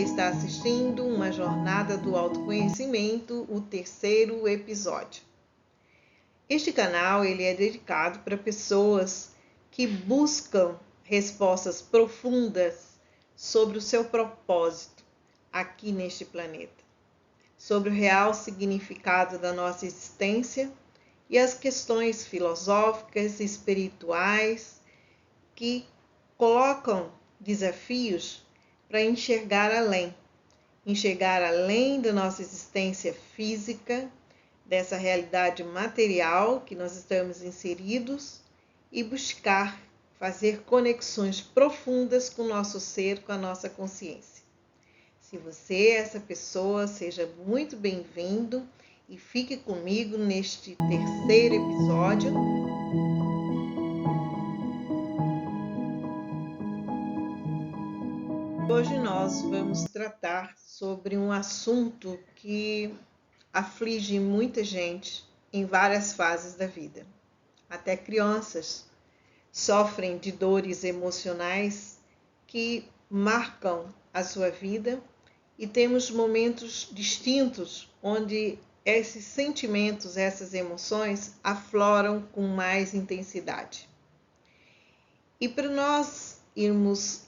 está assistindo uma jornada do autoconhecimento, o 3º episódio. Este canal ele é dedicado para pessoas que buscam respostas profundas sobre o seu propósito aqui neste planeta, sobre o real significado da nossa existência e as questões filosóficas e espirituais que colocam desafios para enxergar além da nossa existência física, dessa realidade material que nós estamos inseridos e buscar fazer conexões profundas com o nosso ser, com a nossa consciência. Se você é essa pessoa, seja muito bem-vindo e fique comigo neste 3º episódio. Hoje nós vamos tratar sobre um assunto que aflige muita gente em várias fases da vida. Até crianças sofrem de dores emocionais que marcam a sua vida e temos momentos distintos onde esses sentimentos, essas emoções afloram com mais intensidade. E para nós irmos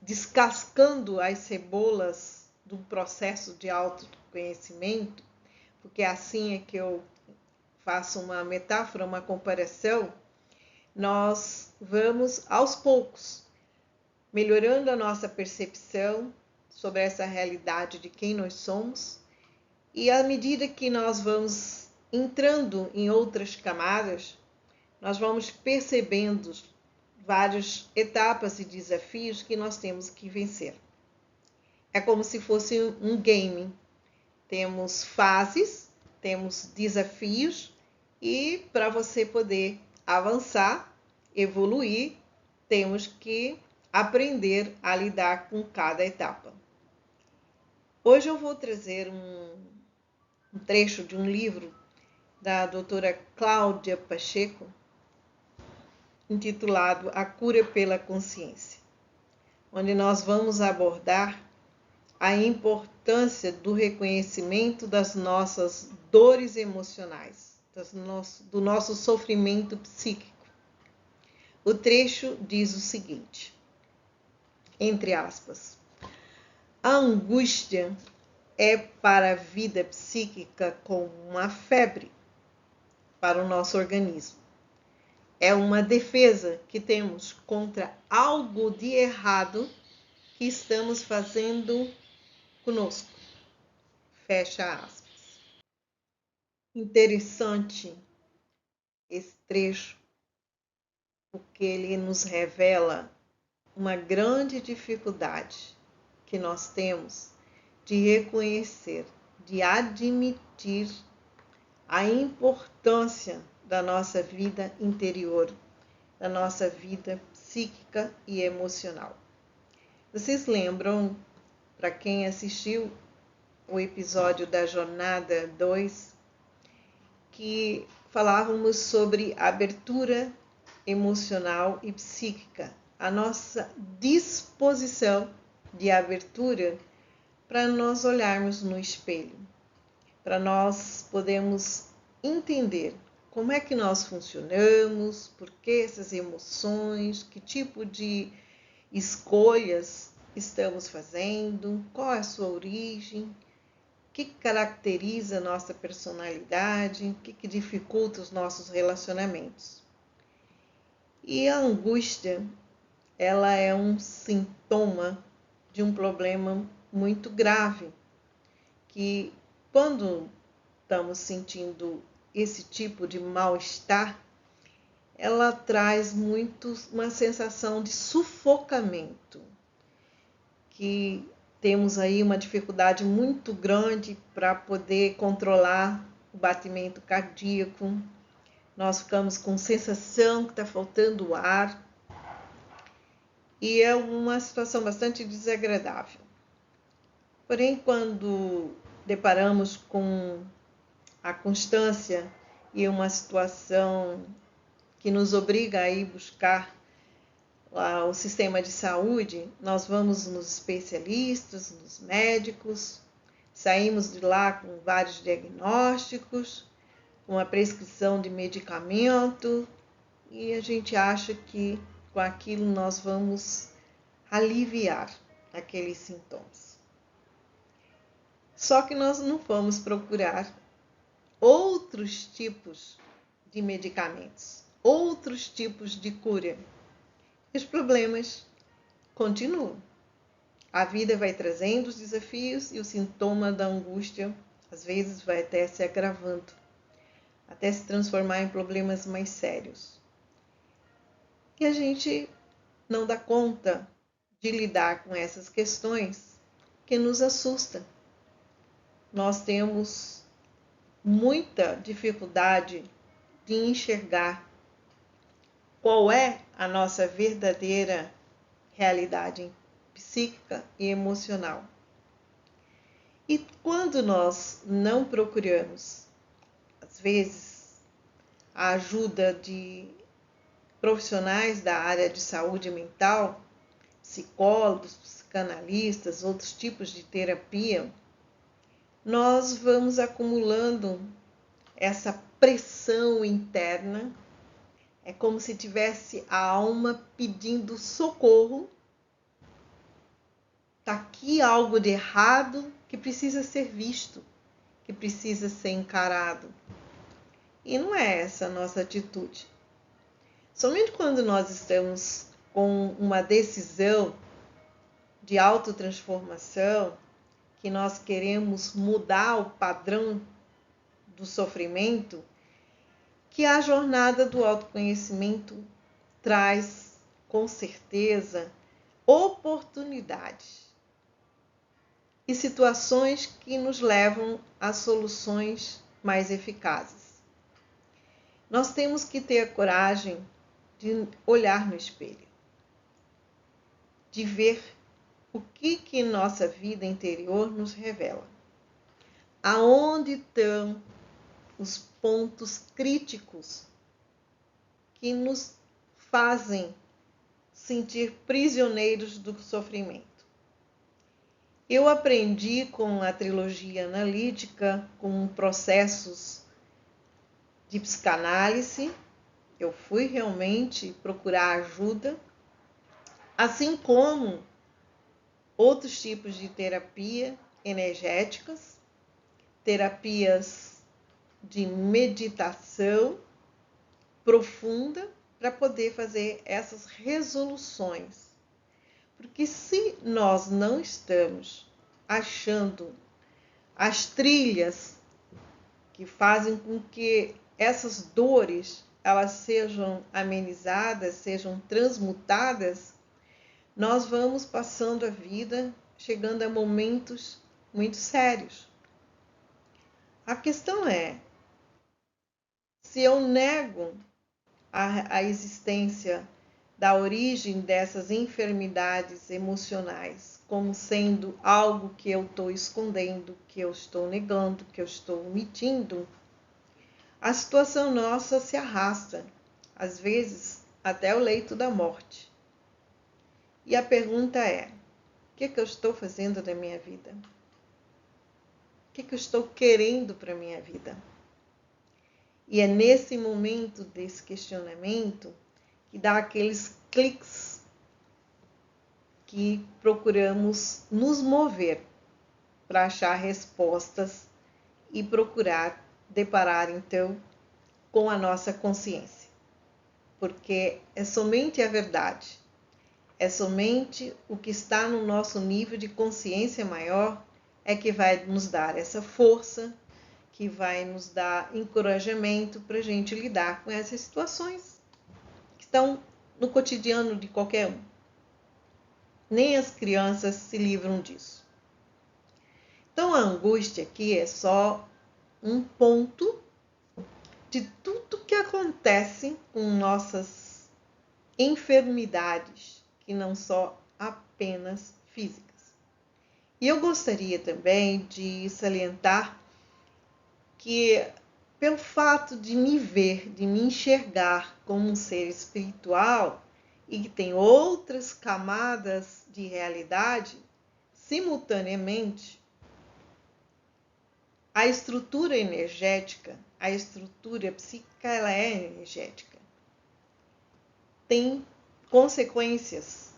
descascando as cebolas do processo de autoconhecimento, porque assim é que eu faço uma metáfora, uma comparação, nós vamos aos poucos melhorando a nossa percepção sobre essa realidade de quem nós somos, e à medida que nós vamos entrando em outras camadas, nós vamos percebendo várias etapas e desafios que nós temos que vencer. É como se fosse um game. Temos fases, temos desafios e para você poder avançar, evoluir, temos que aprender a lidar com cada etapa. Hoje eu vou trazer um trecho de um livro da doutora Cláudia Pacheco, intitulado A Cura pela Consciência, onde nós vamos abordar a importância do reconhecimento das nossas dores emocionais, do nosso sofrimento psíquico. O trecho diz o seguinte, entre aspas, a angústia é para a vida psíquica como uma febre para o nosso organismo. É uma defesa que temos contra algo de errado que estamos fazendo conosco. Fecha aspas. Interessante esse trecho, porque ele nos revela uma grande dificuldade que nós temos de reconhecer, de admitir a importância da nossa vida interior, da nossa vida psíquica e emocional. Vocês lembram, para quem assistiu o episódio da Jornada 2, que falávamos sobre abertura emocional e psíquica, a nossa disposição de abertura para nós olharmos no espelho, para nós podermos entender como é que nós funcionamos, por que essas emoções, que tipo de escolhas estamos fazendo, qual é a sua origem, o que caracteriza a nossa personalidade, o que dificulta os nossos relacionamentos. E a angústia, ela é um sintoma de um problema muito grave, que quando estamos sentindo esse tipo de mal-estar, ela traz muito uma sensação de sufocamento, que temos aí uma dificuldade muito grande para poder controlar o batimento cardíaco, nós ficamos com sensação que está faltando ar, e é uma situação bastante desagradável. Porém, quando deparamos com a constância e uma situação que nos obriga a ir buscar o sistema de saúde, nós vamos nos especialistas, nos médicos, saímos de lá com vários diagnósticos, com a prescrição de medicamento, e a gente acha que com aquilo nós vamos aliviar aqueles sintomas. Só que nós não vamos procurar outros tipos de medicamentos, outros tipos de cura. Os problemas continuam. A vida vai trazendo os desafios e o sintoma da angústia, às vezes, vai até se agravando, até se transformar em problemas mais sérios. E a gente não dá conta de lidar com essas questões que nos assustam. Nós temos muita dificuldade de enxergar qual é a nossa verdadeira realidade psíquica e emocional. E quando nós não procuramos, às vezes, a ajuda de profissionais da área de saúde mental, psicólogos, psicanalistas, outros tipos de terapia, nós vamos acumulando essa pressão interna. É como se tivesse a alma pedindo socorro. Está aqui algo de errado que precisa ser visto, que precisa ser encarado. E não é essa a nossa atitude. Somente quando nós estamos com uma decisão de autotransformação, que nós queremos mudar o padrão do sofrimento, que a jornada do autoconhecimento traz, com certeza, oportunidades e situações que nos levam a soluções mais eficazes. Nós temos que ter a coragem de olhar no espelho, de ver o que nossa vida interior nos revela. Aonde estão os pontos críticos que nos fazem sentir prisioneiros do sofrimento. Eu aprendi com a trilogia analítica, com processos de psicanálise, eu fui realmente procurar ajuda, assim como outros tipos de terapia energéticas, terapias de meditação profunda para poder fazer essas resoluções. Porque se nós não estamos achando as trilhas que fazem com que essas dores elas sejam amenizadas, sejam transmutadas, nós vamos passando a vida, chegando a momentos muito sérios. A questão é, se eu nego a existência da origem dessas enfermidades emocionais como sendo algo que eu estou escondendo, que eu estou negando, que eu estou omitindo, a situação nossa se arrasta, às vezes até o leito da morte. E a pergunta é, o que eu estou fazendo da minha vida? O que eu estou querendo para a minha vida? E é nesse momento desse questionamento que dá aqueles cliques que procuramos nos mover para achar respostas e procurar deparar então com a nossa consciência. Porque é somente a verdade, é somente o que está no nosso nível de consciência maior é que vai nos dar essa força, que vai nos dar encorajamento para a gente lidar com essas situações que estão no cotidiano de qualquer um. Nem as crianças se livram disso. Então a angústia aqui é só um ponto de tudo que acontece com nossas enfermidades, que não são apenas físicas. E eu gostaria também de salientar que, pelo fato de me ver, de me enxergar como um ser espiritual, e que tem outras camadas de realidade, simultaneamente, a estrutura energética, a estrutura psíquica, ela é energética. Tem consequências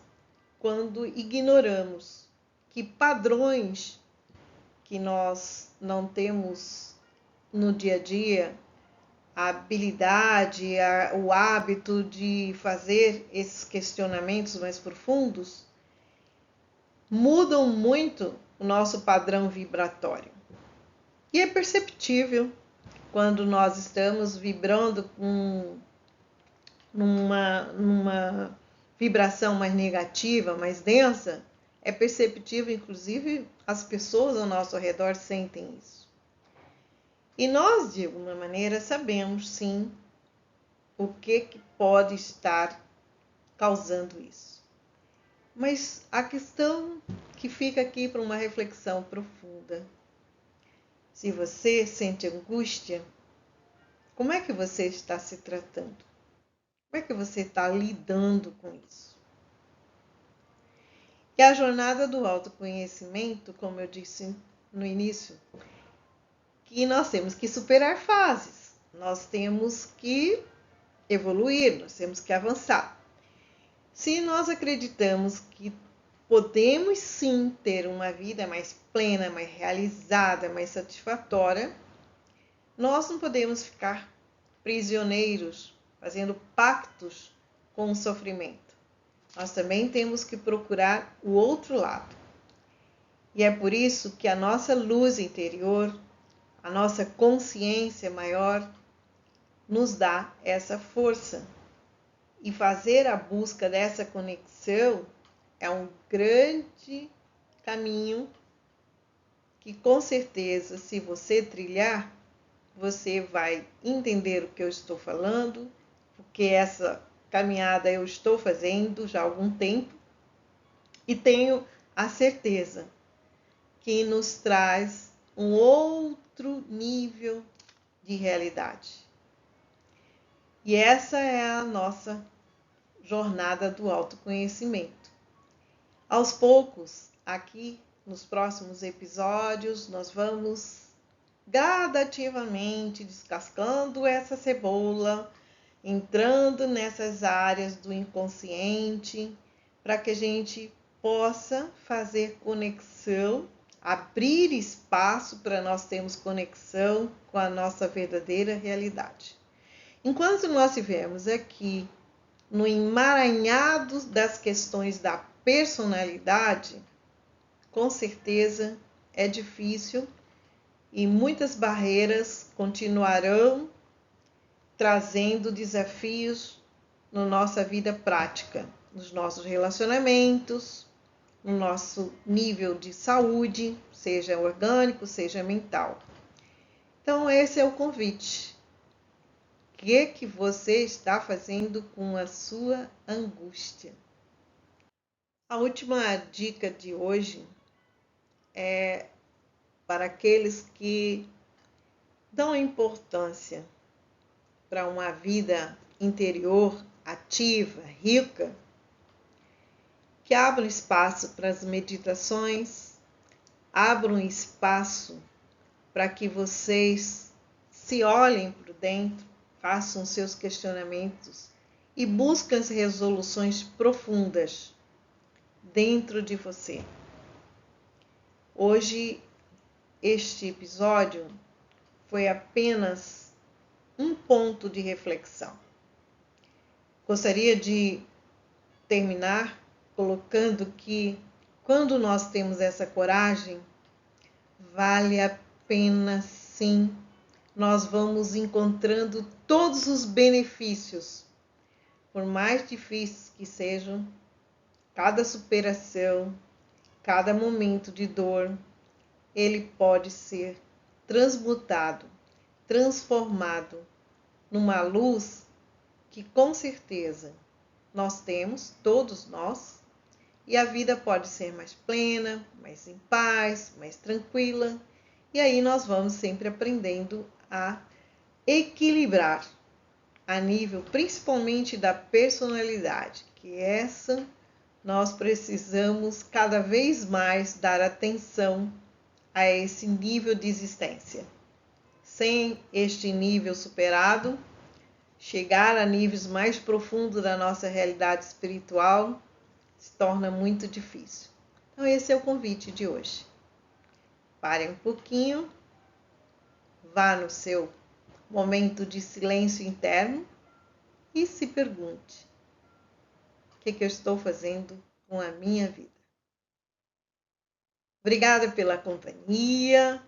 quando ignoramos que padrões que nós não temos no dia a dia, a habilidade, o hábito de fazer esses questionamentos mais profundos, mudam muito o nosso padrão vibratório. E é perceptível quando nós estamos vibrando numa vibração mais negativa, mais densa, é perceptível, inclusive as pessoas ao nosso redor sentem isso. E nós, de alguma maneira, sabemos sim o que pode estar causando isso. Mas a questão que fica aqui para uma reflexão profunda: se você sente angústia, como é que você está se tratando? Como é que você está lidando com isso? E a jornada do autoconhecimento, como eu disse no início, que nós temos que superar fases, nós temos que evoluir, nós temos que avançar. Se nós acreditamos que podemos sim ter uma vida mais plena, mais realizada, mais satisfatória, nós não podemos ficar prisioneiros, fazendo pactos com o sofrimento. Nós também temos que procurar o outro lado. E é por isso que a nossa luz interior, a nossa consciência maior, nos dá essa força. E fazer a busca dessa conexão é um grande caminho que, com certeza, se você trilhar, você vai entender o que eu estou falando, porque essa caminhada eu estou fazendo já há algum tempo e tenho a certeza que nos traz um outro nível de realidade. E essa é a nossa jornada do autoconhecimento. Aos poucos, aqui nos próximos episódios, nós vamos gradativamente descascando essa cebola, entrando nessas áreas do inconsciente, para que a gente possa fazer conexão, abrir espaço para nós termos conexão com a nossa verdadeira realidade. Enquanto nós estivermos aqui no emaranhado das questões da personalidade, com certeza é difícil e muitas barreiras continuarão trazendo desafios na nossa vida prática, nos nossos relacionamentos, no nosso nível de saúde, seja orgânico, seja mental. Então, esse é o convite. O que você está fazendo com a sua angústia? A última dica de hoje é para aqueles que dão importância para uma vida interior ativa, rica, que abram espaço para as meditações, abram espaço para que vocês se olhem por dentro, façam seus questionamentos e busquem as resoluções profundas dentro de você. Hoje, este episódio foi apenas um ponto de reflexão. Gostaria de terminar colocando que, quando nós temos essa coragem, vale a pena sim, nós vamos encontrando todos os benefícios, por mais difíceis que sejam, cada superação, cada momento de dor, ele pode ser transmutado, transformado numa luz que com certeza nós temos, todos nós, e a vida pode ser mais plena, mais em paz, mais tranquila, e aí nós vamos sempre aprendendo a equilibrar a nível principalmente da personalidade, que essa nós precisamos cada vez mais dar atenção a esse nível de existência. Sem este nível superado, chegar a níveis mais profundos da nossa realidade espiritual se torna muito difícil. Então esse é o convite de hoje. Pare um pouquinho, vá no seu momento de silêncio interno e se pergunte: o que eu estou fazendo com a minha vida? Obrigada pela companhia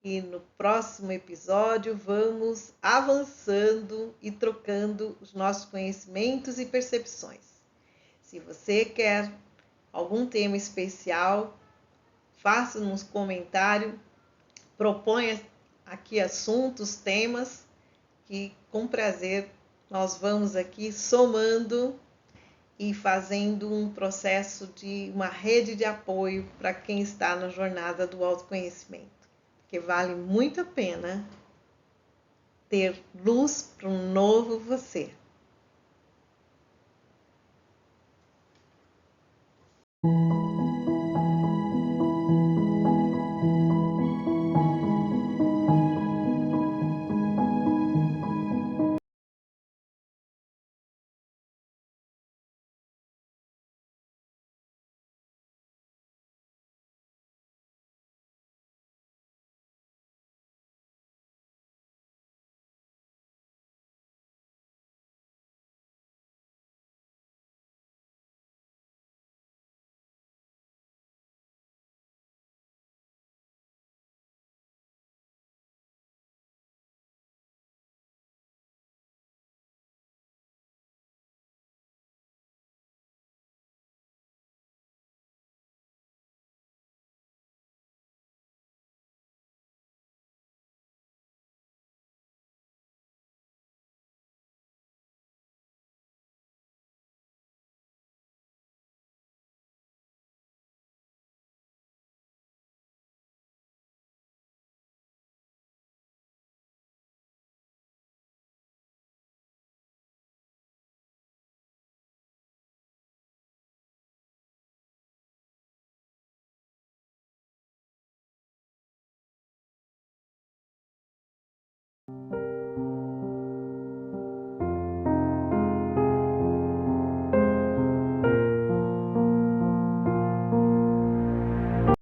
e no próximo episódio vamos avançando e trocando os nossos conhecimentos e percepções. Se você quer algum tema especial, faça nos comentários, proponha aqui assuntos, temas, que com prazer nós vamos aqui somando e fazendo um processo de uma rede de apoio para quem está na jornada do autoconhecimento, porque vale muito a pena ter luz para um novo você.